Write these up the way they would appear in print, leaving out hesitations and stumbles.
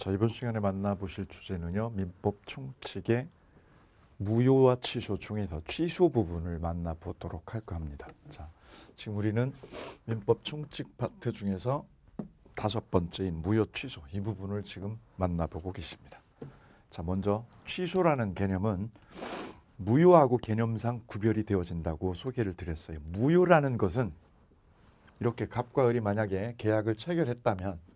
자, 이번 시간에 만나보실 주제는요, 민법 총칙의 무효와 취소 중에서 취소 부분을 만나보도록 할까 합니다. 자, 지금 우리는 민법 총칙 파트 중에서 5번째인 무효 취소 이 부분을 지금 만나보고 계십니다. 자, 먼저 취소라는 개념은 무효하고 개념상 구별이 되어진다고 소개를 드렸어요. 무효라는 것은 이렇게 갑과 을이 만약에 계약을 체결했다면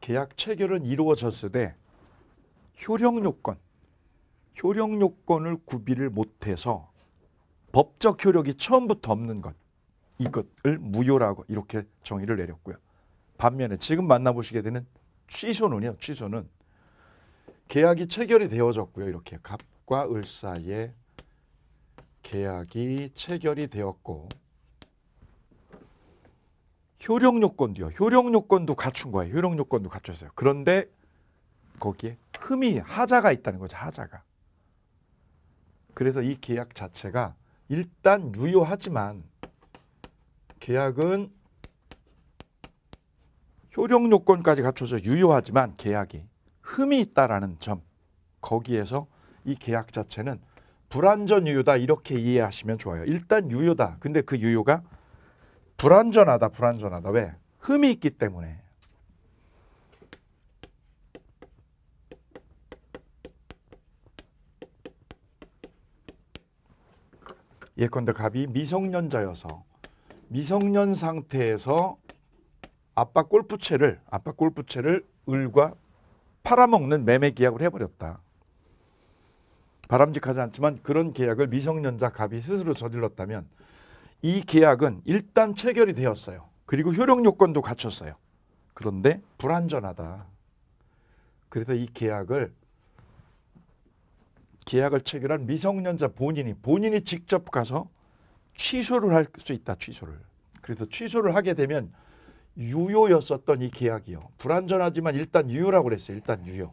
계약 체결은 이루어졌을 때 효력 요건을 구비를 못해서 법적 효력이 처음부터 없는 것, 이것을 무효라고 이렇게 정의를 내렸고요. 반면에 지금 만나보시게 되는 취소는요, 취소는 계약이 체결이 되어졌고요. 이렇게 갑과 을 사이에 계약이 체결이 되었고 효력 요건도 갖춘 거예요. 효력 요건도 갖췄어요. 그런데 거기에 하자가 있다는 거죠. 하자가. 그래서 이 계약 자체가 일단 유효하지만 계약은 효력 요건까지 갖춰져 유효하지만 계약이 흠이 있다라는 점, 거기에서 이 계약 자체는 불완전 유효다 이렇게 이해하시면 좋아요. 일단 유효다. 근데 그 유효가 불완전하다. 왜? 흠이 있기 때문에. 예컨대 갑이 미성년자여서 미성년 상태에서 아빠 골프채를 을과 팔아먹는 매매 계약을 해버렸다. 바람직하지 않지만 그런 계약을 미성년자 갑이 스스로 저질렀다면 이 계약은 일단 체결이 되었어요. 그리고 효력 요건도 갖췄어요. 그런데 불완전하다. 그래서 이 계약을 체결한 미성년자 본인이 직접 가서 취소를 할 수 있다. 취소를. 그래서 취소를 하게 되면 유효였었던 이 계약이요. 불완전하지만 일단 유효라고 그랬어요. 일단 유효.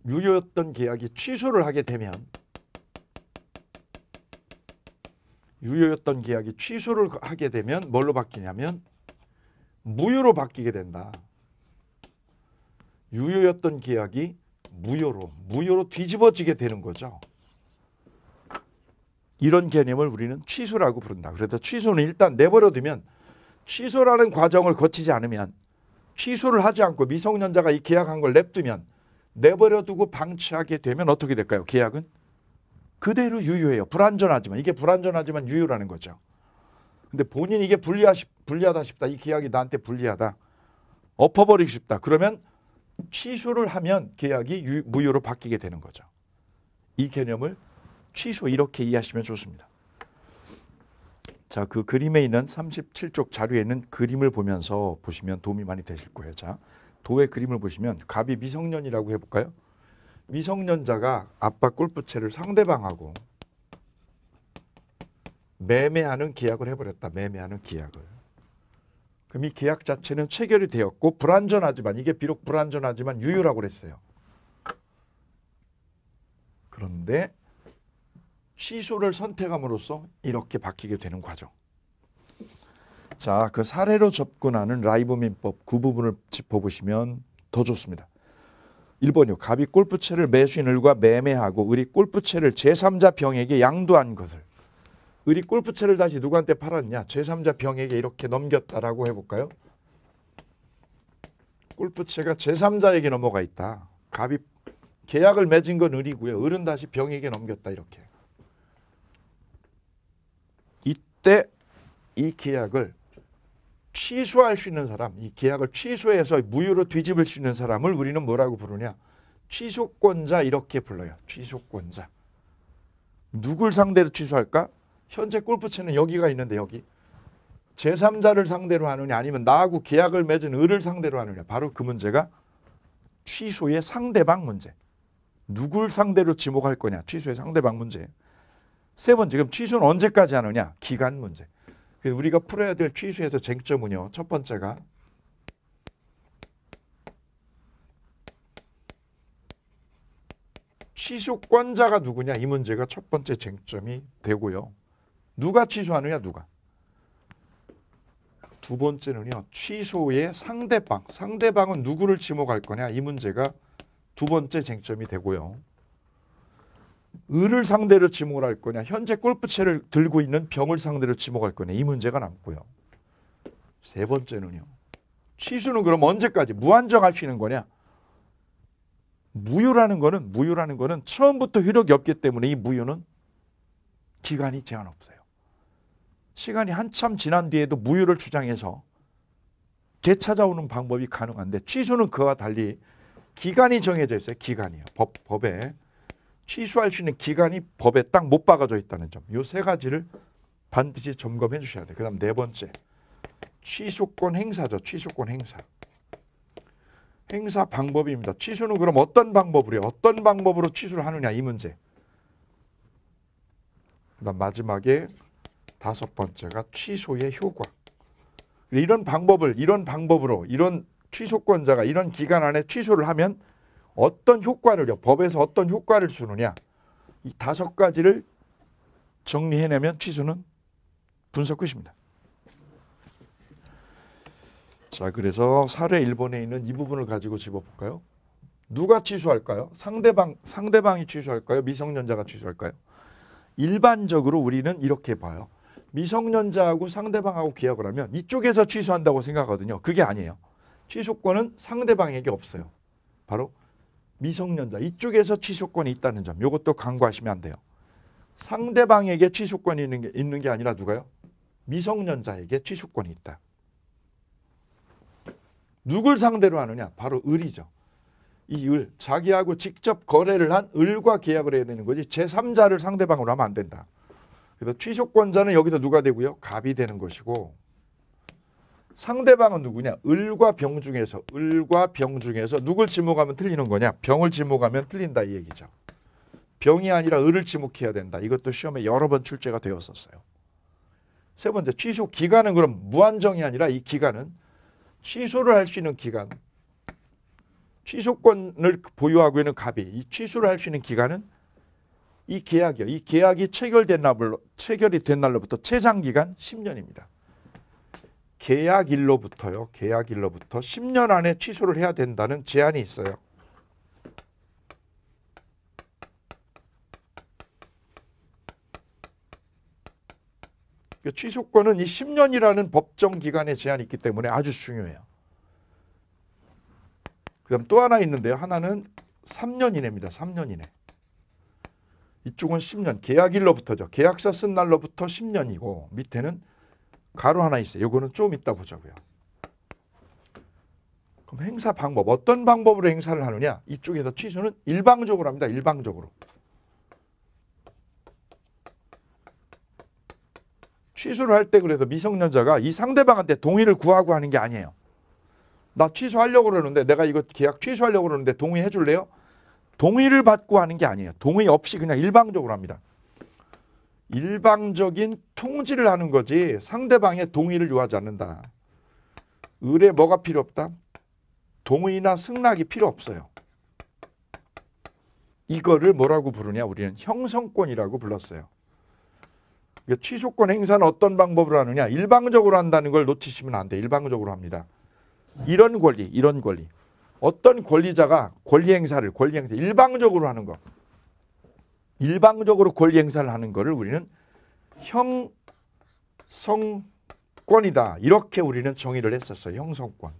유효였던 계약이 취소를 하게 되면 뭘로 바뀌냐면 무효로 바뀌게 된다. 유효였던 계약이 무효로 뒤집어지게 되는 거죠. 이런 개념을 우리는 취소라고 부른다. 그래서 취소는 일단 내버려두면 취소라는 과정을 거치지 않으면 취소를 하지 않고 미성년자가 이 계약한 걸 냅두면 내버려두고 방치하게 되면 어떻게 될까요? 계약은 그대로 유효해요. 이게 불완전하지만 유효라는 거죠. 근데 본인이 이게 불리하다 싶다. 이 계약이 나한테 불리하다. 엎어버리고 싶다. 그러면 취소를 하면 계약이 무효로 바뀌게 되는 거죠. 이 개념을 취소 이렇게 이해하시면 좋습니다. 자, 그 그림에 있는 37쪽 자료에 있는 그림을 보면서 보시면 도움이 많이 되실 거예요. 자, 도의 그림을 보시면 갑이 미성년이라고 해볼까요? 미성년자가 아빠 골프채를 상대방하고 매매하는 계약을 해버렸다. 매매하는 계약을. 그럼 이 계약 자체는 체결이 되었고 불완전하지만 이게 비록 불완전하지만 유효라고 그랬어요. 그런데 취소를 선택함으로써 이렇게 바뀌게 되는 과정. 자, 그 사례로 접근하는 라이브 민법 그 부분을 짚어보시면 더 좋습니다. 1번이요. 갑이 골프채를 매수인 을과 매매하고 을이 골프채를 제3자 병에게 양도한 것을. 을이 골프채를 다시 누구한테 팔았냐? 제3자 병에게 이렇게 넘겼다라고 해볼까요? 골프채가 제3자에게 넘어가 있다. 갑이 계약을 맺은 건 을이고요. 을은 다시 병에게 넘겼다. 이렇게. 이때 이 계약을 취소할 수 있는 사람, 이 계약을 취소해서 무효로 뒤집을 수 있는 사람을 우리는 뭐라고 부르냐? 취소권자 이렇게 불러요. 취소권자. 누굴 상대로 취소할까? 현재 골프채는 여기가 있는데 여기. 제3자를 상대로 하느냐 아니면 나하고 계약을 맺은 을을 상대로 하느냐. 바로 그 문제가 취소의 상대방 문제. 누굴 상대로 지목할 거냐. 취소의 상대방 문제. 세 번째, 지금 취소는 언제까지 하느냐. 기간 문제. 우리가 풀어야 될 취소에서 쟁점은요. 첫 번째가 취소권자가 누구냐. 이 문제가 첫 번째 쟁점이 되고요. 누가 취소하느냐. 누가. 두 번째는요. 취소의 상대방. 상대방은 누구를 지목할 거냐. 이 문제가 두 번째 쟁점이 되고요. 을을 상대로 지목을 할 거냐. 현재 골프채를 들고 있는 병을 상대로 지목할 거냐. 이 문제가 남고요. 세 번째는요. 취소는 그럼 언제까지 무한정 할 수 있는 거냐. 무효라는 거는 처음부터 효력이 없기 때문에 이 무효는 기간이 제한 없어요. 시간이 한참 지난 뒤에도 무효를 주장해서 되찾아오는 방법이 가능한데 취소는 그와 달리 기간이 정해져 있어요. 기간이요. 법에 취소할 수 있는 기간이 법에 딱 못 박아져 있다는 점. 이 세 가지를 반드시 점검해 주셔야 돼요. 그 다음 네 번째. 취소권 행사죠. 취소권 행사. 행사 방법입니다. 취소는 그럼 어떤 방법으로 취소를 하느냐 이 문제. 그 다음 마지막에 다섯 번째가 취소의 효과. 이런 방법으로 이런 취소권자가 이런 기간 안에 취소를 하면 어떤 효과를요. 법에서 어떤 효과를 주느냐. 이 다섯 가지를 정리해내면 취소는 분석 끝입니다. 자, 그래서 사례 1번에 있는 이 부분을 가지고 짚어볼까요? 누가 취소할까요? 상대방이 취소할까요? 미성년자가 취소할까요? 일반적으로 우리는 이렇게 봐요. 미성년자하고 상대방하고 계약을 하면 이쪽에서 취소한다고 생각하거든요. 그게 아니에요. 취소권은 상대방에게 없어요. 바로 미성년자 이쪽에서 취소권이 있다는 점. 이것도 간과하시면 안 돼요. 상대방에게 취소권이 있는 게 아니라 누가요? 미성년자에게 취소권이 있다. 누굴 상대로 하느냐? 바로 을이죠. 이 을, 자기하고 직접 거래를 한 을과 계약을 해야 되는 거지 제3자를 상대방으로 하면 안 된다. 그래서 취소권자는 여기서 누가 되고요? 갑이 되는 것이고 상대방은 누구냐? 을과 병 중에서 누굴 지목하면 틀리는 거냐? 병을 지목하면 틀린다 이 얘기죠. 병이 아니라 을을 지목해야 된다. 이것도 시험에 여러 번 출제가 되었었어요. 세 번째, 취소 기간은 그럼 무한정이 아니라 이 기간은 취소를 할 수 있는 기간. 취소권을 보유하고 있는 갑이 이 취소를 할 수 있는 기간은 이 계약이요. 이 계약이 체결이 된 날로부터 최장 기간 10년입니다. 계약일로부터 10년 안에 취소를 해야 된다는 제한이 있어요. 취소권은 이 10년이라는 법정 기간의 제한이 있기 때문에 아주 중요해요. 그다음 또 하나 있는데요. 하나는 3년 이내입니다. 3년 이내. 이쪽은 10년, 계약일로부터죠. 계약서 쓴 날로부터 10년이고 밑에는 가로 하나 있어요. 이거는 좀 이따 보자고요. 그럼 행사 방법, 어떤 방법으로 행사를 하느냐? 이쪽에서 취소는 일방적으로 합니다. 일방적으로. 취소를 할 때 그래서 미성년자가 이 상대방한테 동의를 구하고 하는 게 아니에요. 나 취소하려고 그러는데 내가 이거 계약 취소하려고 그러는데 동의해 줄래요? 동의를 받고 하는 게 아니에요. 동의 없이 그냥 일방적으로 합니다. 일방적인 통지를 하는 거지 상대방의 동의를 요하지 않는다. 을에 뭐가 필요 없다? 동의나 승낙이 필요 없어요. 이거를 뭐라고 부르냐? 우리는 형성권이라고 불렀어요. 취소권 행사는 어떤 방법으로 하느냐? 일방적으로 한다는 걸 놓치시면 안 돼. 일방적으로 합니다. 이런 권리. 어떤 권리자가 권리 행사 일방적으로 하는 거. 일방적으로 권리 행사를 하는 거를 우리는 형성권이다. 이렇게 우리는 정의를 했었어요. 형성권.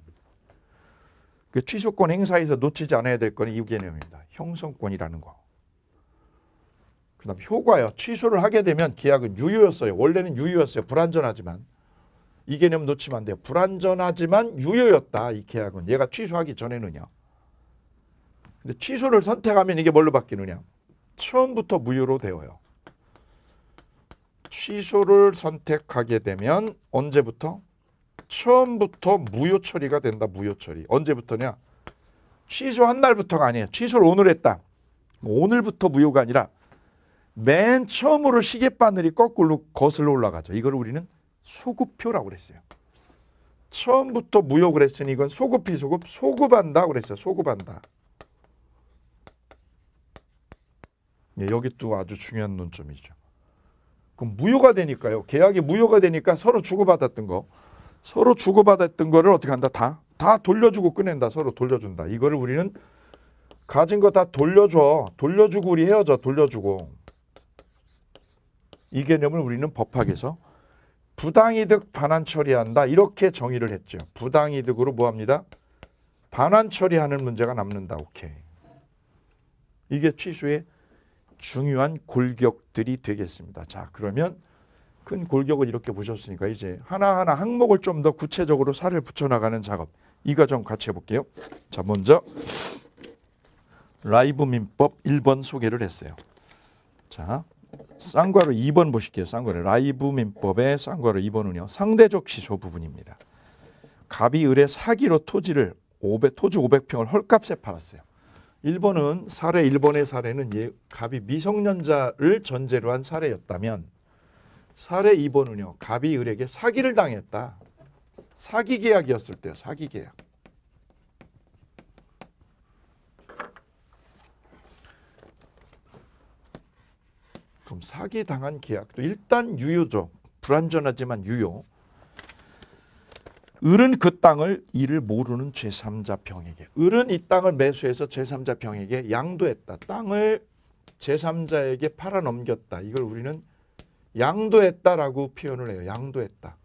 취소권 행사에서 놓치지 않아야 될 거는 이 개념입니다. 형성권이라는 거. 그 다음 효과요. 취소를 하게 되면 계약은 유효였어요. 원래는 유효였어요. 불완전하지만. 이 개념 놓치면 안 돼요. 불완전하지만 유효였다. 이 계약은. 얘가 취소하기 전에는요. 근데 취소를 선택하면 이게 뭘로 바뀌느냐. 처음부터 무효로 되어요. 취소를 선택하게 되면 언제부터? 처음부터 무효 처리가 된다. 무효 처리. 언제부터냐? 취소한 날부터가 아니에요. 취소를 오늘 했다. 오늘부터 무효가 아니라 맨 처음으로 시계바늘이 거꾸로 거슬러 올라가죠. 이걸 우리는 소급표라고 그랬어요. 처음부터 무효 그랬으니 이건 소급한다 그랬어요. 소급한다. 예, 여기 또 아주 중요한 논점이죠. 그럼 무효가 되니까요. 계약이 무효가 되니까 서로 주고받았던 거 서로 주고받았던 거를 어떻게 한다? 다 돌려주고 꺼낸다. 서로 돌려준다. 이거를 우리는 가진 거 다 돌려줘. 돌려주고 우리 헤어져. 돌려주고. 이 개념을 우리는 법학에서 부당이득 반환 처리한다. 이렇게 정의를 했죠. 부당이득으로 뭐합니다? 반환 처리하는 문제가 남는다. 오케이. 이게 취소의 중요한 골격들이 되겠습니다. 자, 그러면 큰 골격을 이렇게 보셨으니까 이제 하나하나 항목을 좀 더 구체적으로 살을 붙여나가는 작업. 이 과정 같이 해볼게요. 자, 먼저 라이브 민법 1번 소개를 했어요. 자, 쌍괄호 2번 보실게요. 쌍괄호 라이브 민법의 쌍괄호 2번은요. 상대적 취소 부분입니다. 갑이 을의 사기로 토지 500평을 헐값에 팔았어요. 1번은 사례 1번의 사례는 갑이 미성년자를 전제로 한 사례였다면 사례 2번은요. 갑이 을에게 사기를 당했다. 사기 계약이었을 때요. 사기 계약. 그럼 사기 당한 계약도 일단 유효죠. 불완전하지만 유효. 을은 그 땅을 이를 모르는 제3자 병에게. 을은 이 땅을 매수해서 제3자 병에게 양도했다. 땅을 제3자에게 팔아 넘겼다. 이걸 우리는 양도했다라고 표현을 해요. 양도했다.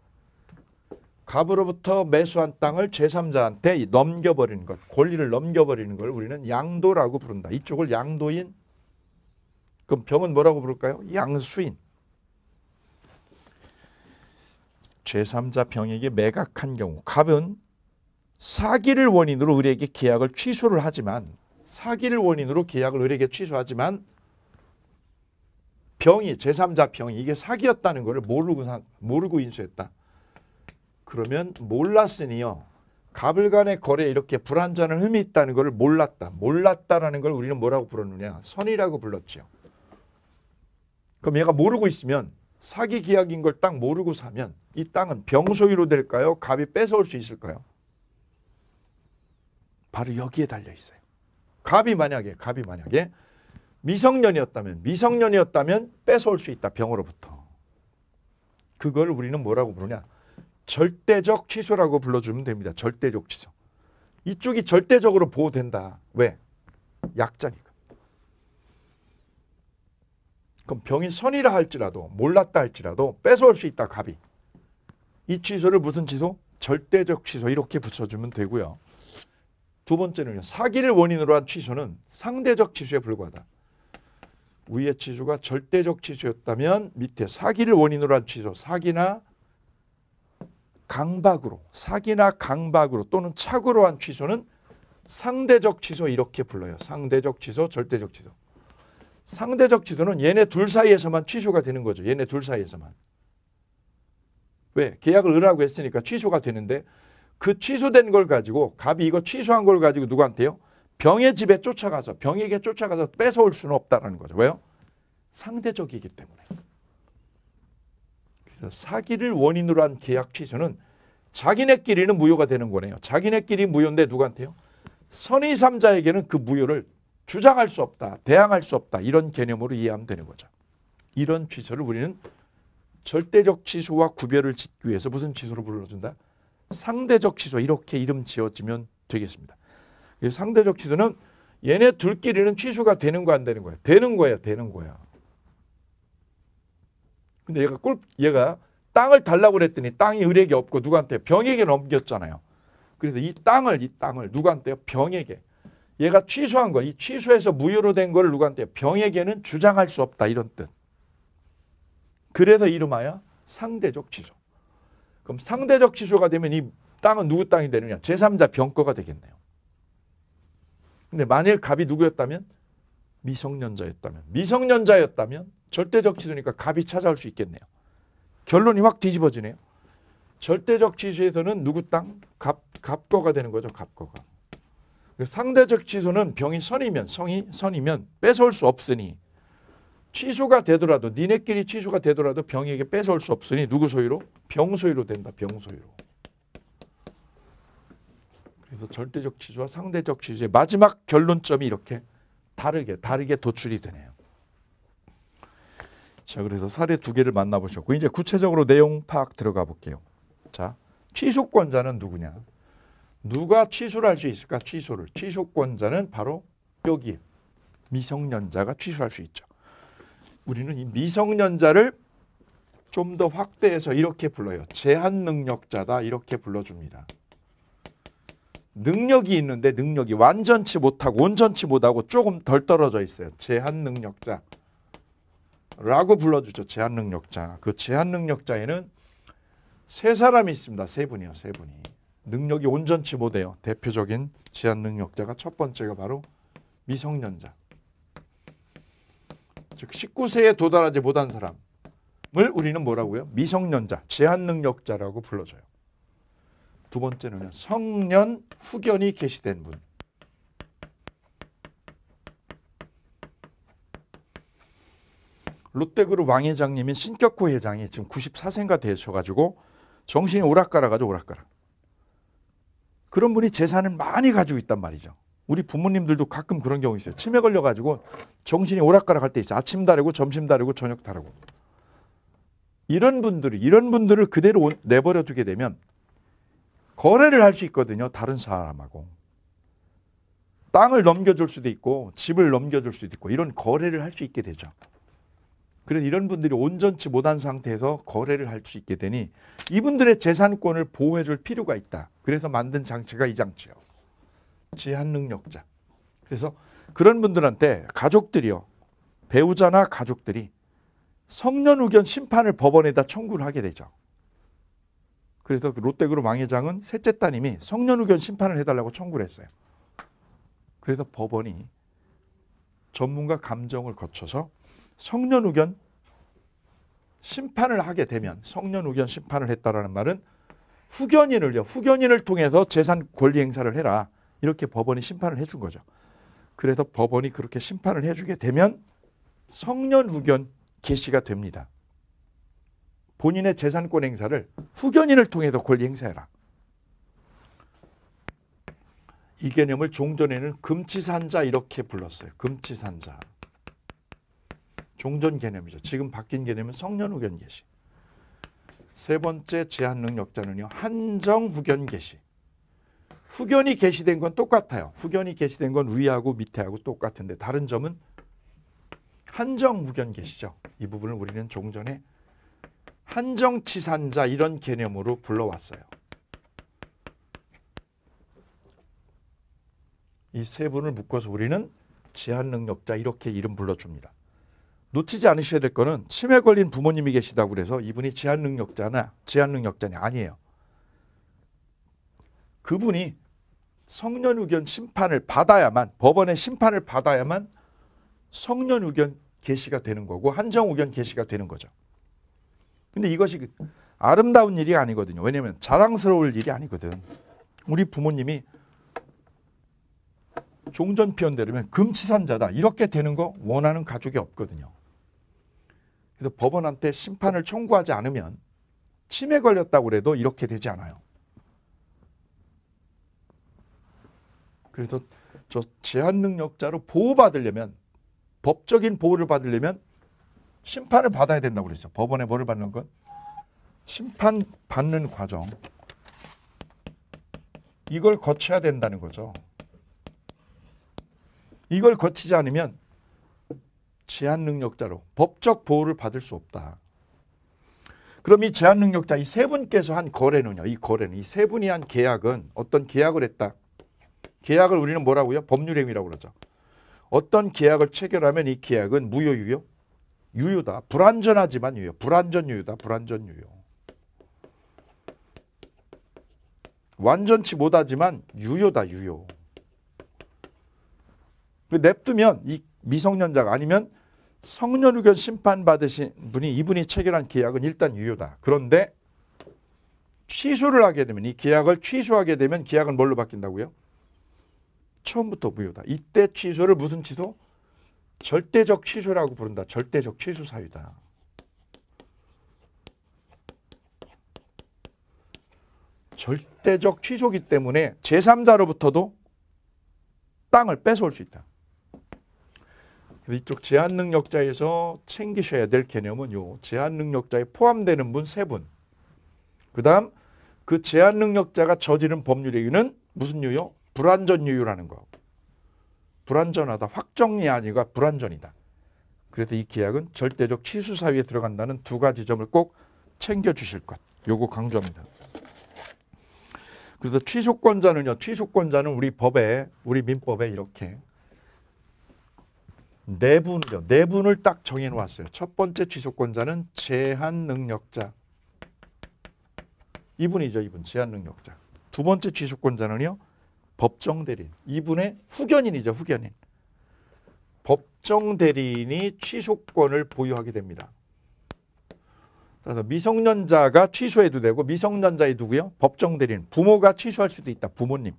갑으로부터 매수한 땅을 제3자한테 넘겨버리는 것, 권리를 넘겨버리는 걸 우리는 양도라고 부른다. 이쪽을 양도인, 그럼 병은 뭐라고 부를까요? 양수인. 제3자 병에게 매각한 경우 갑은 사기를 원인으로 을에게 계약을 취소를 하지만 사기를 원인으로 계약을 을에게 취소하지만 병이 제3자 병이 이게 사기였다는 것을 모르고 인수했다. 그러면 몰랐으니요. 갑을 간의 거래에 이렇게 불완전한 흠이 있다는 것을 몰랐다. 몰랐다라는 걸 우리는 뭐라고 불렀느냐? 선이라고 불렀죠. 그럼 얘가 모르고 있으면 사기 계약인 걸 딱 모르고 사면 이 땅은 병소유로 될까요? 갑이 뺏어올 수 있을까요? 바로 여기에 달려 있어요. 갑이 만약에 미성년이었다면 뺏어올 수 있다. 병으로부터. 그걸 우리는 뭐라고 부르냐? 절대적 취소라고 불러주면 됩니다. 절대적 취소. 이쪽이 절대적으로 보호된다. 왜? 약자니까. 그럼 병이 선이라 할지라도 몰랐다 할지라도 뺏어올 수 있다. 갑이. 이 취소를 무슨 취소? 절대적 취소 이렇게 붙여주면 되고요. 두 번째는요. 사기를 원인으로 한 취소는 상대적 취소에 불과하다. 위의 취소가 절대적 취소였다면 밑에 사기를 원인으로 한 취소, 사기나 강박으로 또는 착오로 한 취소는 상대적 취소 이렇게 불러요. 상대적 취소, 절대적 취소. 상대적 취소는 얘네 둘 사이에서만 취소가 되는 거죠. 얘네 둘 사이에서만. 왜? 계약을 을하고 했으니까 취소가 되는데 그 취소된 걸 가지고 갑이 이거 취소한 걸 가지고 누구한테요? 병의 집에 쫓아가서 병에게 쫓아가서 뺏어올 수는 없다라는 거죠. 왜요? 상대적이기 때문에. 그래서 사기를 원인으로 한 계약 취소는 자기네끼리는 무효가 되는 거네요. 자기네끼리 무효인데 누구한테요? 선의 3자에게는 그 무효를 주장할 수 없다. 대항할 수 없다. 이런 개념으로 이해하면 되는 거죠. 이런 취소를 우리는 절대적 취소와 구별을 짓기 위해서 무슨 취소로 불러준다? 상대적 취소 이렇게 이름 지어지면 되겠습니다. 상대적 취소는 얘네 둘끼리는 취소가 되는 거 안 되는 거야? 되는 거야. 되는 거야. 근데 얘가 땅을 달라고 그랬더니 땅이 을에게 없고 누구한테? 병에게 넘겼잖아요. 그래서 이 땅을 누구한테요? 병에게. 얘가 취소한 거, 이 취소해서 무효로 된 걸 누구한테? 병에게는 주장할 수 없다 이런 뜻. 그래서 이름하여 상대적 취소. 그럼 상대적 취소가 되면 이 땅은 누구 땅이 되느냐? 제3자 병 거가 되겠네요. 근데 만일 갑이 누구였다면? 미성년자였다면 절대적 취소니까 갑이 찾아올 수 있겠네요. 결론이 확 뒤집어지네요. 절대적 취소에서는 누구 땅? 갑 거가 되는 거죠. 갑 거가. 상대적 취소는 병이 선이면 뺏어올 수 없으니 취소가 되더라도 니네끼리 취소가 되더라도 병에게 뺏어올 수 없으니 누구 소유로? 병 소유로 된다. 병 소유로. 그래서 절대적 취소와 상대적 취소의 마지막 결론점이 이렇게 다르게 도출이 되네요. 자, 그래서 사례 두 개를 만나보셨고 이제 구체적으로 내용 파악 들어가 볼게요. 자, 취소권자는 누구냐? 누가 취소를 할 수 있을까? 취소권자는 바로 여기 미성년자가 취소할 수 있죠. 우리는 이 미성년자를 좀 더 확대해서 이렇게 불러요. 제한능력자다 이렇게 불러줍니다. 능력이 있는데 능력이 완전치 못하고 온전치 못하고 조금 덜 떨어져 있어요. 제한능력자라고 불러주죠. 제한능력자. 그 제한능력자에는 세 사람이 있습니다. 세 분이요. 세 분이. 능력이 온전치 못해요. 대표적인 제한능력자가 첫 번째가 바로 미성년자. 즉 19세에 도달하지 못한 사람을 우리는 뭐라고요? 미성년자, 제한능력자라고 불러줘요. 두 번째는요. 성년 후견이 계시된 분. 롯데그룹 왕 회장님인 신격호 회장이 지금 94세인가 되셔가지고 정신이 오락가락하죠. 오락가락. 그런 분이 재산을 많이 가지고 있단 말이죠. 우리 부모님들도 가끔 그런 경우 있어요. 치매 걸려가지고 정신이 오락가락할 때 있어요. 아침 다르고 점심 다르고 저녁 다르고. 이런 분들을 그대로 내버려 두게 되면 거래를 할 수 있거든요. 다른 사람하고. 땅을 넘겨줄 수도 있고 집을 넘겨줄 수도 있고 이런 거래를 할 수 있게 되죠. 그래서 이런 분들이 온전치 못한 상태에서 거래를 할 수 있게 되니 이분들의 재산권을 보호해 줄 필요가 있다. 그래서 만든 장치가 이 장치예요. 제한능력자. 그래서 그런 분들한테 가족들이요. 배우자나 가족들이 성년후견 심판을 법원에다 청구를 하게 되죠. 그래서 롯데그룹 왕 회장은 셋째 따님이 성년후견 심판을 해달라고 청구를 했어요. 그래서 법원이 전문가 감정을 거쳐서 성년후견 심판을 하게 되면 성년후견 심판을 했다라는 말은 후견인을 통해서 재산 권리 행사를 해라. 이렇게 법원이 심판을 해준 거죠. 그래서 법원이 그렇게 심판을 해주게 되면 성년후견 개시가 됩니다. 본인의 재산권 행사를 후견인을 통해서 권리 행사해라. 이 개념을 종전에는 금치산자 이렇게 불렀어요. 금치산자. 종전 개념이죠. 지금 바뀐 개념은 성년후견 개시. 세 번째 제한능력자는요. 한정후견 개시. 후견이 개시된 건 똑같아요. 후견이 개시된 건 위하고 밑에하고 똑같은데 다른 점은 한정후견 개시죠. 이 부분을 우리는 종전에 한정치산자 이런 개념으로 불러왔어요. 이 세 분을 묶어서 우리는 제한능력자 이렇게 이름 불러줍니다. 놓치지 않으셔야 될 거는 치매 걸린 부모님이 계시다고 그래서 이분이 제한능력자냐 아니에요. 그분이 성년후견 심판을 받아야만 법원의 심판을 받아야만 성년후견 개시가 되는 거고 한정후견 개시가 되는 거죠. 근데 이것이 아름다운 일이 아니거든요. 왜냐하면 자랑스러울 일이 아니거든. 우리 부모님이 종전 표현대로면 금치산자다 이렇게 되는 거 원하는 가족이 없거든요. 그래서 법원한테 심판을 청구하지 않으면 치매 걸렸다고 그래도 이렇게 되지 않아요. 그래서 저 제한능력자로 보호받으려면 법적인 보호를 받으려면 심판을 받아야 된다고 그랬죠. 법원에 뭐를 받는 건? 심판받는 과정. 이걸 거쳐야 된다는 거죠. 이걸 거치지 않으면 제한능력자로 법적 보호를 받을 수 없다. 그럼 이 제한능력자 이 세 분께서 한 거래는요. 이 세 분이 한 계약은 어떤 계약을 했다. 계약을 우리는 뭐라고요? 법률행위라고 그러죠. 어떤 계약을 체결하면 이 계약은 무효, 유효? 유효다. 불완전하지만 유효. 불완전 유효다. 불완전 유효. 완전치 못하지만 유효다. 유효. 냅두면 이 미성년자가 아니면 성년후견 심판받으신 분이 이분이 체결한 계약은 일단 유효다. 그런데 취소를 하게 되면 이 계약을 취소하게 되면 계약은 뭘로 바뀐다고요? 처음부터 무효다. 이때 취소를 무슨 취소? 절대적 취소라고 부른다. 절대적 취소 사유다. 절대적 취소기 때문에 제3자로부터도 땅을 뺏어올 수 있다. 이쪽 제한능력자에서 챙기셔야 될 개념은 요 제한능력자에 포함되는 분 세 분. 그 다음 그 제한 능력자가 저지른 법률의 유는 무슨 유요? 불완전 유효라는 거. 불완전하다. 확정이 아니라 불완전이다. 그래서 이 계약은 절대적 취소 사유에 들어간다는 두 가지 점을 꼭 챙겨주실 것. 요거 강조합니다. 그래서 취소권자는요. 취소권자는 우리 법에, 우리 민법에 이렇게 네 분을 딱 정해놓았어요. 첫 번째 취소권자는 제한 능력자. 이분이죠. 이분 제한 능력자. 두 번째 취소권자는요. 법정 대리인. 이분의 후견인이죠. 후견인. 법정 대리인이 취소권을 보유하게 됩니다. 그래서 미성년자가 취소해도 되고 미성년자의 누구요? 법정 대리인. 부모가 취소할 수도 있다. 부모님.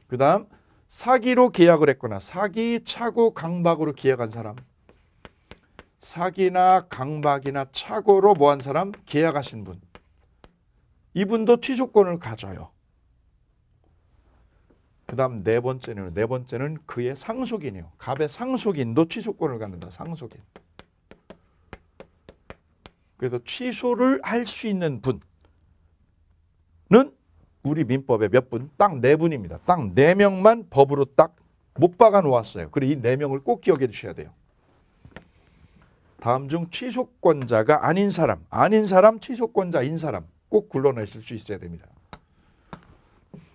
그 다음 사기로 계약을 했거나 사기, 착오, 강박으로 계약한 사람. 사기나 강박이나 착오로 뭐한 사람? 계약하신 분. 이분도 취소권을 가져요. 그 다음 네 번째는 그의 상속인이에요. 갑의 상속인도 취소권을 갖는다. 상속인. 그래서 취소를 할 수 있는 분은 우리 민법에 몇 분? 딱 네 분입니다. 딱 네 명만 법으로 딱 못 박아 놓았어요. 그리고 이 네 명을 꼭 기억해 주셔야 돼요. 다음 중 취소권자가 아닌 사람, 취소권자인 사람 꼭 불러내실 수 있어야 됩니다.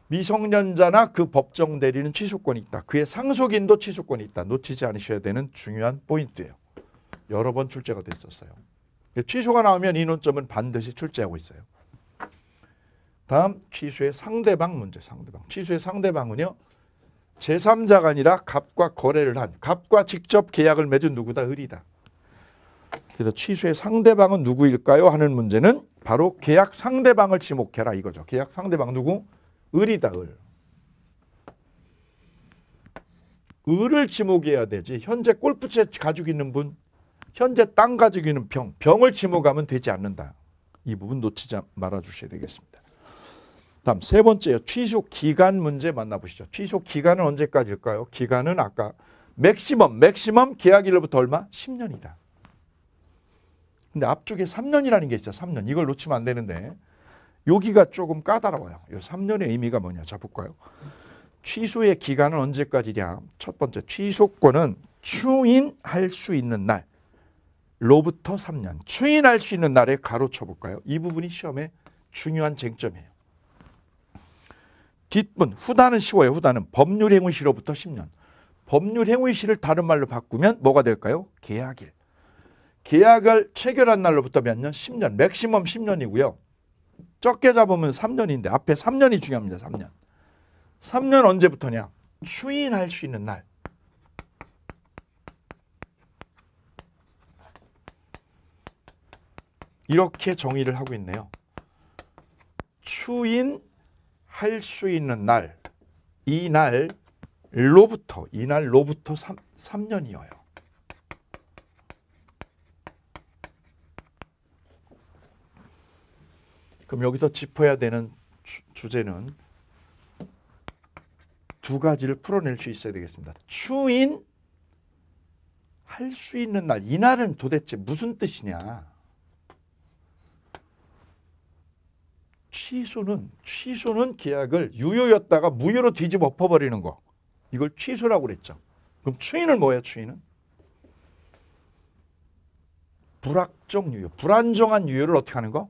미성년자나 그 법정 대리는 취소권이 있다. 그의 상속인도 취소권이 있다. 놓치지 않으셔야 되는 중요한 포인트예요. 여러 번 출제가 됐었어요. 취소가 나오면 이 논점은 반드시 출제하고 있어요. 다음 취소의 상대방 문제. 취소의 상대방은요. 제3자가 아니라 갑과 거래를 한, 갑과 직접 계약을 맺은 누구다? 을이다. 그래서 취소의 상대방은 누구일까요? 하는 문제는 바로 계약 상대방을 지목해라 이거죠. 계약 상대방 누구? 을이다. 을을 지목해야 되지. 현재 골프채 가지고 있는 분, 현재 땅 가지고 있는 병을 지목하면 되지 않는다. 이 부분 놓치지 말아주셔야 되겠습니다. 다음 세 번째요. 취소 기간 문제 만나보시죠. 취소 기간은 언제까지일까요? 기간은 아까 맥시멈 계약일로부터 얼마? 10년이다. 근데 앞쪽에 3년이라는 게 있죠. 3년. 이걸 놓치면 안 되는데 여기가 조금 까다로워요. 이 3년의 의미가 뭐냐. 자 볼까요? 취소의 기간은 언제까지냐. 첫 번째 취소권은 추인할 수 있는 날로부터 3년. 추인할 수 있는 날에 가로 쳐볼까요? 이 부분이 시험에 중요한 쟁점이에요. 뒷분 후단은 쉬워요. 후단은 법률행위시로부터 10년. 법률행위시를 다른 말로 바꾸면 뭐가 될까요? 계약일. 계약을 체결한 날로부터 몇 년? 10년. 맥시멈 10년이고요. 적게 잡으면 3년인데 앞에 3년이 중요합니다. 3년. 3년 언제부터냐? 추인할 수 있는 날. 이렇게 정의를 하고 있네요. 추인할 수 있는 날. 이 날로부터 3년이어요. 그럼 여기서 짚어야 되는 주제는 두 가지를 풀어낼 수 있어야 되겠습니다. 추인할 수 있는 날, 이 날은 도대체 무슨 뜻이냐? 취소는 계약을 유효였다가 무효로 뒤집어 엎어버리는 거. 이걸 취소라고 그랬죠. 그럼 추인은 뭐예요? 추인은? 불확정 유효, 불안정한 유효를 어떻게 하는 거?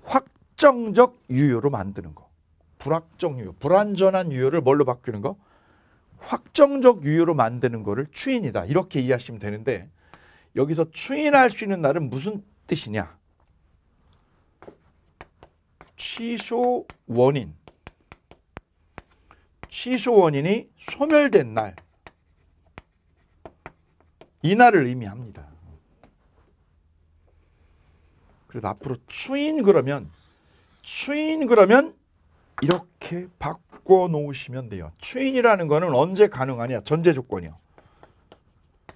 확정적 유효로 만드는 거. 불확정 유효, 불완전한 유효를 뭘로 바꾸는 거? 확정적 유효로 만드는 거를 추인이다. 이렇게 이해하시면 되는데 여기서 추인할 수 있는 날은 무슨 뜻이냐? 취소 원인이 소멸된 날, 이 날을 의미합니다. 그래서 앞으로 추인 그러면 이렇게 바꿔 놓으시면 돼요. 추인이라는 거는 언제 가능하냐? 전제 조건이요.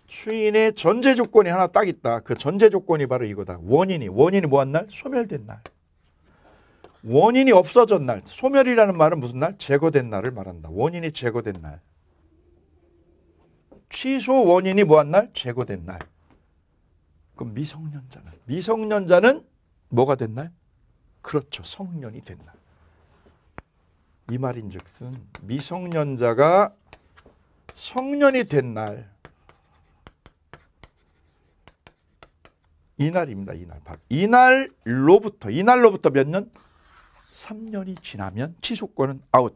추인의 전제 조건이 하나 딱 있다. 그 전제 조건이 바로 이거다. 원인이 뭐한 날? 소멸된 날. 원인이 없어진 날. 소멸이라는 말은 무슨 날? 제거된 날을 말한다. 원인이 제거된 날. 취소 원인이 뭐한 날? 제거된 날. 그럼 미성년자는 뭐가 된 날? 그렇죠. 성년이 된 날. 이 말인즉슨 미성년자가 성년이 된 날, 이날입니다. 이날. 이날로부터 몇 년? 3년이 지나면 취소권은 아웃.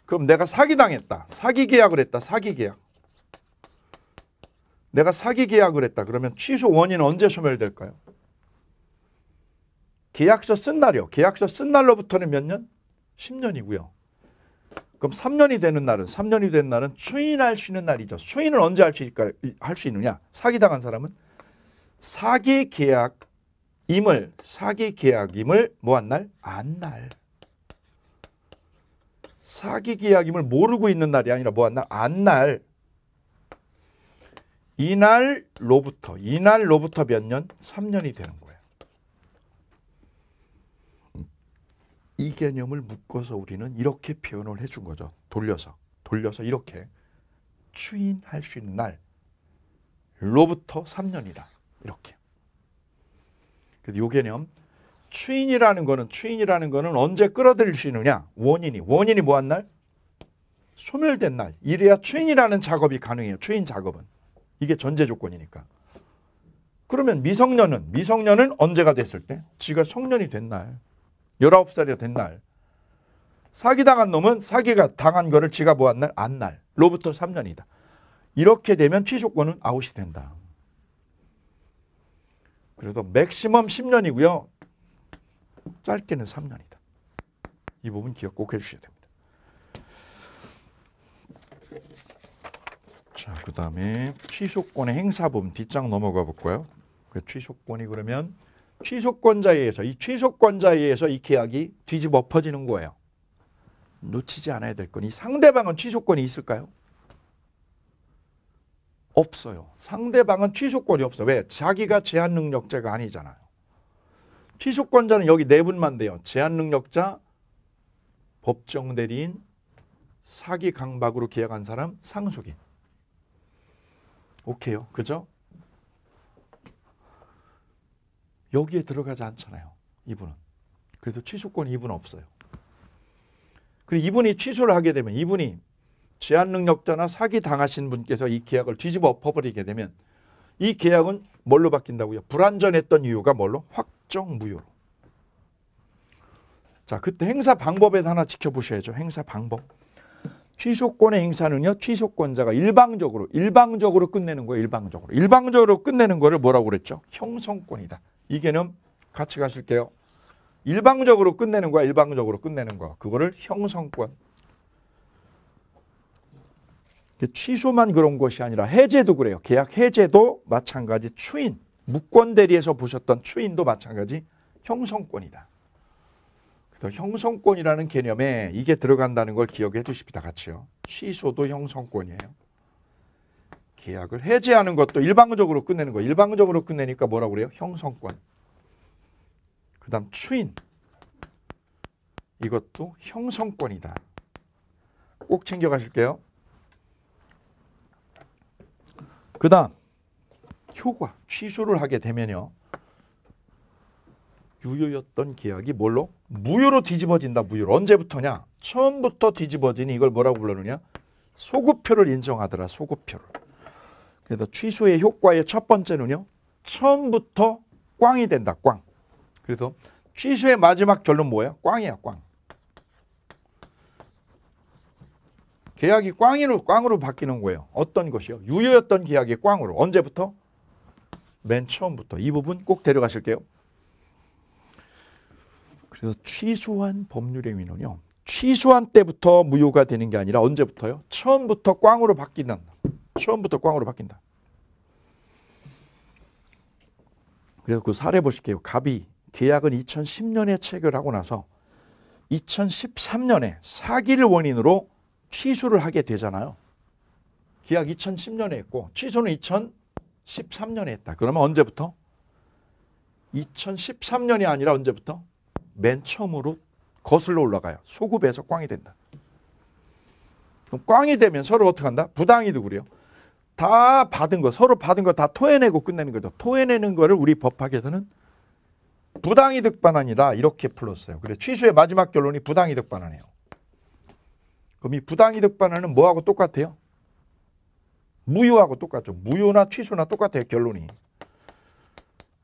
그럼 내가 사기당했다. 사기 계약을 했다. 사기 계약. 내가 사기 계약을 했다. 그러면 취소 원인은 언제 소멸될까요? 계약서 쓴 날이요. 계약서 쓴 날로부터는 몇 년? 10년이고요. 그럼 3년이 되는 날은 추인할 수 있는 날이죠. 추인을 언제 할 수 있느냐? 사기당한 사람은 사기 계약임을 뭐 한 날? 안 날. 사기 계약임을 모르고 있는 날이 아니라 뭐 한 날? 안 날. 이날로부터 몇 년? 3년이 되는 거예요. 이 개념을 묶어서 우리는 이렇게 표현을 해준 거죠. 돌려서 이렇게 추인할 수 있는 날로부터 3년이다. 이렇게. 그래서 이 개념 추인이라는 거는 언제 끌어들일 수 있느냐? 원인이 뭐 한 날? 소멸된 날. 이래야 추인이라는 작업이 가능해요. 추인 작업은. 이게 전제 조건이니까. 그러면 미성년은 언제가 됐을 때? 지가 성년이 된 날. 19살이 된 날. 사기당한 놈은 사기가 당한 거를 지가 뭐 한 날? 안 날. 로부터 3년이다. 이렇게 되면 취소권은 아웃이 된다. 그래서 맥시멈 10년이고요. 짧게는 3년이다. 이 부분 기억 꼭 해주셔야 됩니다. 자, 그 다음에 취소권의 행사 부분 뒷장 넘어가 볼까요? 취소권이 그러면 취소권자에 의해서 이 계약이 뒤집어 엎어지는 거예요. 놓치지 않아야 될 건 이 상대방은 취소권이 있을까요? 없어요. 상대방은 취소권이 없어. 왜? 자기가 제한 능력자가 아니잖아요. 취소권자는 여기 네 분만 돼요. 제한 능력자, 법정 대리인, 사기 강박으로 계약한 사람, 상속인. 오케이요. 그죠? 여기에 들어가지 않잖아요. 이분은. 그래서 취소권이 이분은 없어요. 그리고 이분이 취소를 하게 되면 이분이 제한 능력자나 사기 당하신 분께서 이 계약을 뒤집어 엎어버리게 되면 이 계약은 뭘로 바뀐다고요? 불완전했던 이유가 뭘로? 확정 무효로. 자, 그때 행사 방법에서 하나 지켜보셔야죠. 행사 방법. 취소권의 행사는요. 취소권자가 일방적으로 끝내는 거예요. 일방적으로 끝내는 거를 뭐라고 그랬죠? 형성권이다. 이 개념 같이 가실게요. 일방적으로 끝내는 거야. 그거를 형성권. 취소만 그런 것이 아니라 해제도 그래요. 계약 해제도 마찬가지 추인. 무권 대리에서 보셨던 추인도 마찬가지 형성권이다. 그래서 형성권이라는 개념에 이게 들어간다는 걸 기억해 주십시다. 같이요. 취소도 형성권이에요. 계약을 해제하는 것도 일방적으로 끝내는 거예요. 일방적으로 끝내니까 뭐라고 그래요? 형성권. 그 다음 추인. 이것도 형성권이다. 꼭 챙겨가실게요. 그 다음 효과. 취소를 하게 되면요. 유효였던 계약이 뭘로? 무효로 뒤집어진다. 무효로. 언제부터냐? 처음부터 뒤집어지니 이걸 뭐라고 부르느냐? 소급표를 인정하더라. 소급표를. 그래서 취소의 효과의 첫 번째는요. 처음부터 꽝이 된다. 꽝. 그래서 취소의 마지막 결론 뭐예요? 꽝이야. 꽝. 계약이 꽝으로 바뀌는 거예요. 어떤 것이요? 유효였던 계약이 꽝으로. 언제부터? 맨 처음부터. 이 부분 꼭 데려가실게요. 그래서 취소한 법률행위는요. 취소한 때부터 무효가 되는 게 아니라 언제부터요? 처음부터 꽝으로 바뀐다. 그래서 그 사례 보실게요. 갑이 계약은 2010년에 체결하고 나서 2013년에 사기를 원인으로 취소를 하게 되잖아요. 계약 2010년에 했고 취소는 2013년에 했다. 그러면 언제부터? 2013년이 아니라 언제부터? 맨 처음으로 거슬러 올라가요. 소급에서 꽝이 된다. 그럼 꽝이 되면 서로 어떻게 한다? 부당이득을 해요. 다 받은 거, 서로 받은 거 다 토해내고 끝내는 거죠. 토해내는 거를 우리 법학에서는 부당이득 반환이다 이렇게 풀었어요. 그래 취소의 마지막 결론이 부당이득 반환이에요. 그럼 이 부당이득 반환은 뭐하고 똑같아요? 무효하고 똑같죠. 무효나 취소나 똑같아요. 결론이.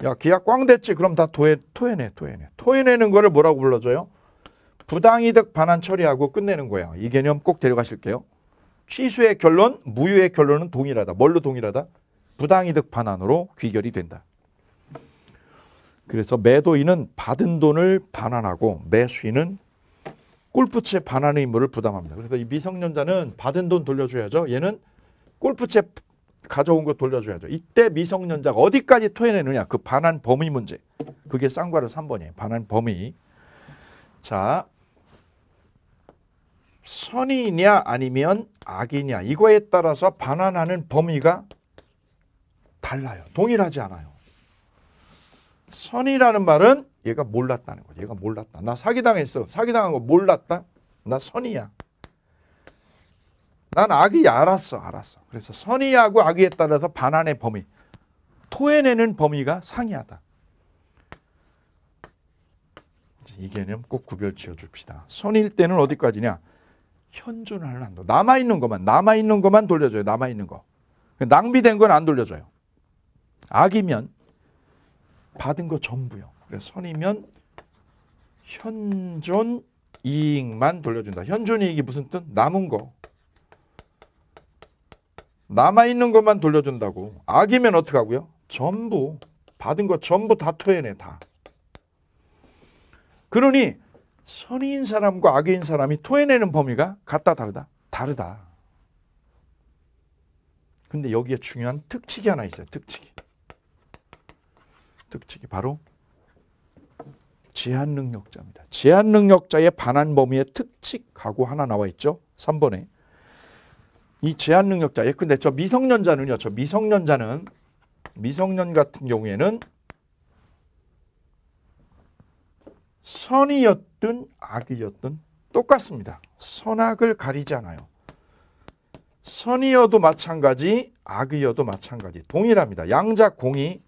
야 계약 꽝 됐지? 그럼 다 토해내. 토해내는 거를 뭐라고 불러줘요? 부당이득 반환 처리하고 끝내는 거야. 이 개념 꼭 데려가실게요. 취소의 결론, 무효의 결론은 동일하다. 뭘로 동일하다? 부당이득 반환으로 귀결이 된다. 그래서 매도인은 받은 돈을 반환하고 매수인은 골프채 반환 의무를 부담합니다. 그래서 이 미성년자는 받은 돈 돌려줘야죠. 얘는 골프채 가져온 거 돌려줘야죠. 이때 미성년자가 어디까지 토해내느냐. 그 반환 범위 문제. 그게 쌍괄호 3번이에요. 반환 범위. 자, 선이냐 아니면 악이냐 이거에 따라서 반환하는 범위가 달라요. 동일하지 않아요. 선이라는 말은 얘가 몰랐다는 거죠. 얘가 몰랐다. 나 사기당했어. 사기당한 거 몰랐다. 나 선이야. 난 악이야. 알았어. 그래서 선이하고 악의에 따라서 반환의 범위, 토해내는 범위가 상이하다. 이 개념 꼭 구별 지어줍시다. 선일 때는 어디까지냐? 현존하는 한도. 남아있는 것만 돌려줘요. 남아있는 거. 낭비된 건 안 돌려줘요. 악이면 받은 거 전부요. 그래서 선이면 현존 이익만 돌려준다. 현존 이익이 무슨 뜻? 남은 거. 남아있는 것만 돌려준다고. 악이면 어떻게 하고요? 전부. 받은 거 전부 다 토해내. 다. 그러니 선의인 사람과 악의인 사람이 토해내는 범위가 같다 다르다? 다르다. 근데 여기에 중요한 특칙이 하나 있어요. 특칙이 바로 제한능력자입니다. 제한능력자의 반환 범위의 특칙하고 하나 나와 있죠. 3번에. 이 제한능력자. 근데 저 미성년자는요. 미성년 같은 경우에는 선이었든 악이었든 똑같습니다. 선악을 가리지 않아요. 선이어도 마찬가지, 악이어도 마찬가지. 동일합니다. 양자 공이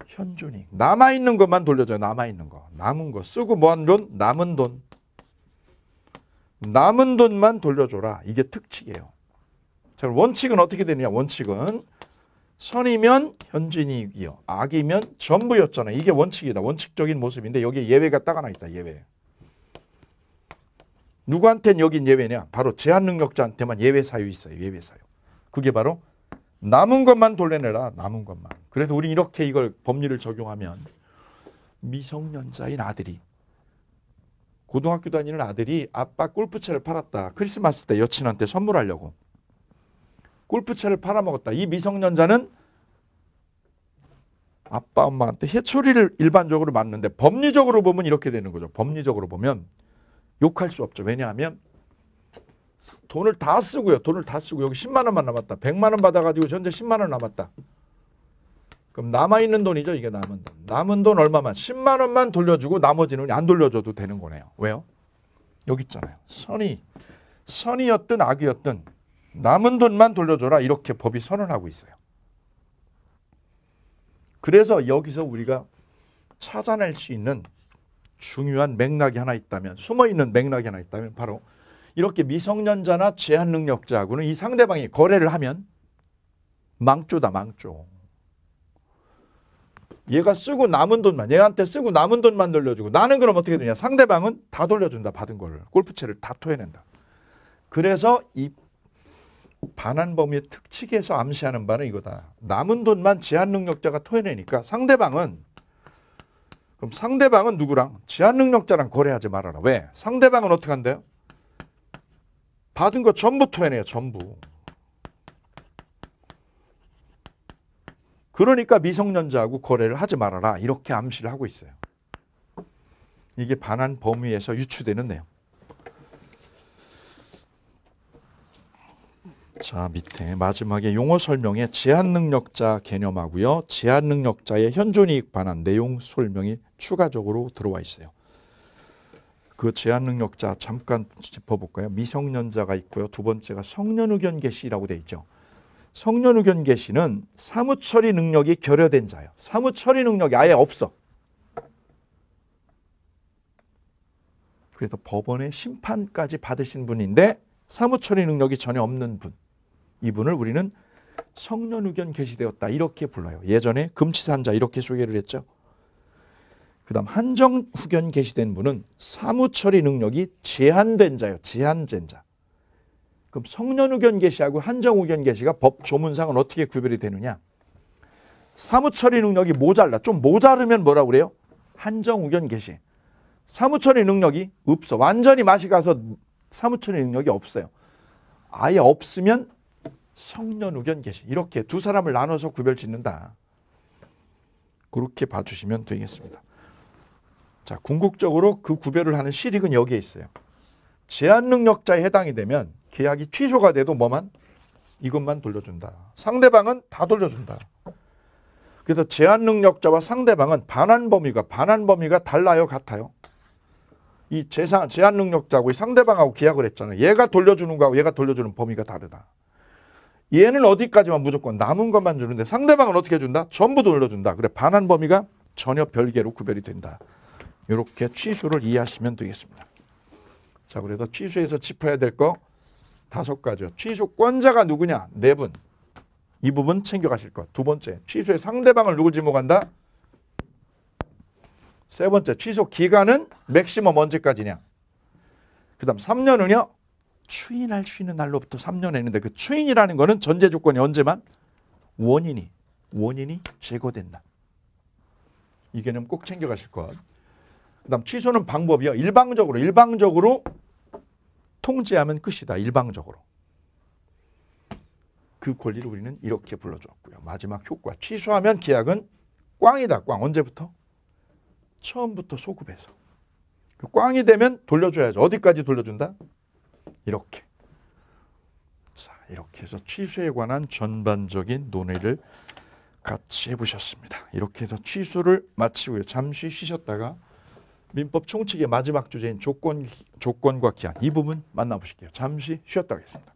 현존이. 남아있는 것만 돌려줘요. 남아있는 거. 남은 거. 쓰고 뭐한 돈? 남은 돈. 남은 돈만 돌려줘라. 이게 특칙이에요. 자, 원칙은 어떻게 되느냐? 원칙은 선이면 현진이익이요. 악이면 전부였잖아요. 이게 원칙이다. 원칙적인 모습인데 여기에 예외가 딱 하나 있다. 예외. 누구한테는 여긴 예외냐? 바로 제한능력자한테만 예외 사유 있어요. 예외 사유. 그게 바로 남은 것만 돌려내라. 남은 것만. 그래서 우리 이렇게 이걸 법리를 적용하면 미성년자인 아들이, 고등학교 다니는 아들이 아빠 골프채를 팔았다. 크리스마스 때 여친한테 선물하려고. 골프채를 팔아먹었다. 이 미성년자는 아빠 엄마한테 해초리를 일반적으로 맞는데 법리적으로 보면 이렇게 되는 거죠. 법리적으로 보면 욕할 수 없죠. 왜냐하면 돈을 다 쓰고요. 돈을 다 쓰고 여기 10만 원만 남았다. 100만 원 받아가지고 현재 10만 원 남았다. 그럼 남아있는 돈이죠. 이게 남은 돈. 남은 돈 얼마만? 10만 원만 돌려주고 나머지는 안 돌려줘도 되는 거네요. 왜요? 여기 있잖아요. 선이었든 악이었든 남은 돈만 돌려줘라. 이렇게 법이 선언하고 있어요. 그래서 여기서 우리가 찾아낼 수 있는 중요한 맥락이 하나 있다면, 숨어있는 맥락이 하나 있다면 바로 이렇게 미성년자나 제한능력자하고는 이 상대방이 거래를 하면 망조다. 망조. 얘가 쓰고 남은 돈만, 얘한테 쓰고 남은 돈만 돌려주고 나는 그럼 어떻게 되냐. 상대방은 다 돌려준다. 받은 거를. 골프채를 다 토해낸다. 그래서 이 반환 범위의 특칙에서 암시하는 바는 이거다. 남은 돈만 제한능력자가 토해내니까 상대방은 누구랑? 제한능력자랑 거래하지 말아라. 왜? 상대방은 어떻게 한대요? 받은 거 전부 토해내요. 전부. 그러니까 미성년자하고 거래를 하지 말아라. 이렇게 암시를 하고 있어요. 이게 반환 범위에서 유추되는 내용. 자, 밑에 마지막에 용어 설명에 제한능력자 개념하고요. 제한능력자의 현존이익 반환 내용 설명이 추가적으로 들어와 있어요. 그 제한 능력자 잠깐 짚어볼까요? 미성년자가 있고요. 두 번째가 성년 의견 개시라고 돼 있죠. 성년 의견 개시는 사무처리 능력이 결여된 자예요. 사무처리 능력이 아예 없어. 그래서 법원의 심판까지 받으신 분인데 사무처리 능력이 전혀 없는 분. 이분을 우리는 성년 의견 개시되었다 이렇게 불러요. 예전에 금치산자 이렇게 소개를 했죠. 그 다음 한정 후견 개시된 분은 사무처리 능력이 제한된 자예요. 제한된 자. 그럼 성년 의견 개시하고 한정 의견 개시가 법 조문상은 어떻게 구별이 되느냐? 사무처리 능력이 모자라. 좀 모자르면 뭐라고 그래요? 한정 의견 개시. 사무처리 능력이 없어. 완전히 맛이 가서 사무처리 능력이 없어요. 아예 없으면 성년 의견 개시. 이렇게 두 사람을 나눠서 구별 짓는다. 그렇게 봐주시면 되겠습니다. 자, 궁극적으로 그 구별을 하는 실익은 여기에 있어요. 제한 능력자에 해당이 되면 계약이 취소가 돼도 뭐만? 이것만 돌려준다. 상대방은 다 돌려준다. 그래서 제한 능력자와 상대방은 반환 범위가 달라요, 같아요? 이 제한 능력자하고 상대방하고 계약을 했잖아요. 얘가 돌려주는 거하고 얘가 돌려주는 범위가 다르다. 얘는 어디까지만 무조건 남은 것만 주는데 상대방은 어떻게 준다? 전부 돌려준다. 그래, 반환 범위가 전혀 별개로 구별이 된다. 이렇게 취소를 이해하시면 되겠습니다. 자, 그래서 취소에서 짚어야 될 거 5가지요. 취소권자가 누구냐? 4분. 이 부분 챙겨가실 것. 두 번째, 취소의 상대방을 누굴 지목한다? 세 번째, 취소 기간은 맥시멈 언제까지냐? 그 다음 3년은요. 추인할 수 있는 날로부터 3년 했는데 그 추인이라는 거는 전제 조건이 언제만? 원인이 제거된다. 이 개념 꼭 챙겨가실 것. 그 다음 취소는 방법이요. 일방적으로 통지하면 끝이다. 일방적으로. 그 권리를 우리는 이렇게 불러주었고요. 마지막 효과. 취소하면 계약은 꽝이다. 꽝. 언제부터? 처음부터 소급해서. 그 꽝이 되면 돌려줘야죠. 어디까지 돌려준다? 이렇게. 자, 이렇게 해서 취소에 관한 전반적인 논의를 같이 해보셨습니다. 이렇게 해서 취소를 마치고요. 잠시 쉬셨다가 민법 총칙의 마지막 주제인 조건과 기한 이 부분 만나보실게요. 잠시 쉬었다 하겠습니다.